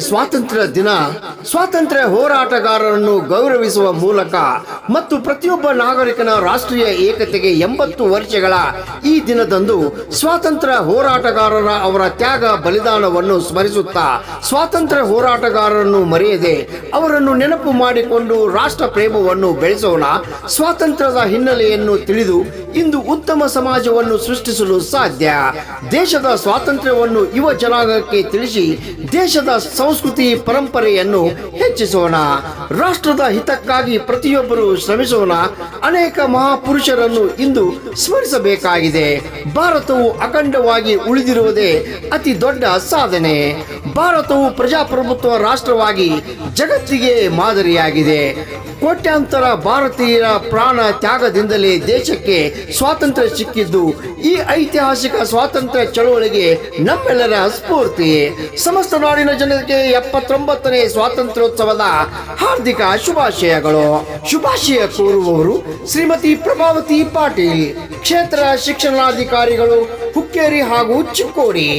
ಸ್ವಾತಂತ್ರ್ಯ ದಿನ ಸ್ವಾತಂತ್ರ್ಯ ಹೋರಾಟಗಾರರನ್ನು ಗೌರವಿಸುವ ಮೂಲಕ ಮತ್ತು ಪ್ರತಿಯೊಬ್ಬ ನಾಗರಿಕನ ರಾಷ್ಟ್ರೀಯ ಏಕತೆಗೆ 80 ವರ್ಷಗಳ ಈ ದಿನದಂದು ಸ್ವಾತಂತ್ರ್ಯ ಹೋರಾಟಗಾರರ ಅವರ ತ್ಯಾಗ ಬಲಿದಾನವನ್ನು ಸ್ಮರಿಸುತ್ತಾ ಸ್ವಾತಂತ್ರ್ಯ ಹೋರಾಟಗಾರರನ್ನು ಮರೆಯದೆ ಅವರನ್ನು ನೆನಪು ಮಾಡಿಕೊಂಡು ರಾಷ್ಟ್ರ ಪ್ರೇಮವನ್ನು ಬೆಳೆಸೋಣ. ಸ್ವಾತಂತ್ರ್ಯದ ಹಿನ್ನೆಲೆಯನ್ನು ತಿಳಿದು ಇಂದು ಉತ್ತಮ ಸಮಾಜವನ್ನು ಸೃಷ್ಟಿಸಲು ಸಾಧ್ಯ. ದೇಶದ ಸ್ವಾತಂತ್ರ್ಯವನ್ನು ಯುವ ಜನಾಂಗಕ್ಕೆ ತಿಳಿಸಿ ದೇಶದ ಸಂಸ್ಕೃತಿ ಪರಂಪರೆಯನ್ನು ಹೆಚ್ಚಿಸೋಣ. ರಾಷ್ಟ್ರದ ಹಿತಕ್ಕಾಗಿ ಪ್ರತಿಯೊಬ್ಬರು ಶ್ರಮಿಸೋಣ. ಅನೇಕ ಮಹಾಪುರುಷರನ್ನು ಇಂದು ಸ್ಮರಿಸಬೇಕಾಗಿದೆ. ಭಾರತವು ಅಖಂಡವಾಗಿ ಉಳಿದಿರುವುದೇ ಅತಿ ದೊಡ್ಡ ಸಾಧನೆ. ಭಾರತವು ಪ್ರಜಾಪ್ರಭುತ್ವ ರಾಷ್ಟ್ರವಾಗಿ ಜಗತ್ತಿಗೆ ಮಾದರಿಯಾಗಿದೆ. ಕೋಟ್ಯಾಂತರ ಭಾರತೀಯರ ಪ್ರಾಣ ತ್ಯಾಗದಿಂದಲೇ ದೇಶಕ್ಕೆ ಸ್ವಾತಂತ್ರ್ಯ ಸಿಕ್ಕಿದ್ದು. ಈ ಐತಿಹಾಸಿಕ ಸ್ವಾತಂತ್ರ್ಯ ಚಳವಳಿಗೆ ನಮ್ಮೆಲ್ಲರ ಸ್ಫೂರ್ತಿ. ಸಮಸ್ತ ನಾಡಿನ ಜನತೆಗೆ 79ನೇ ಸ್ವಾತಂತ್ರ್ಯೋತ್ಸವದ ಹಾರ್ದಿಕ ಶುಭಾಶಯಗಳು. ಶುಭಾಶಯ ಕೋರುವವರು ಶ್ರೀಮತಿ ಪ್ರಭಾವತಿ ಪಾಟೀಲ್, ಕ್ಷೇತ್ರ ಶಿಕ್ಷಣಾಧಿಕಾರಿಗಳು, ಹುಕ್ಕೇರಿ ಹಾಗೂ ಚಿಕ್ಕೋಡಿ.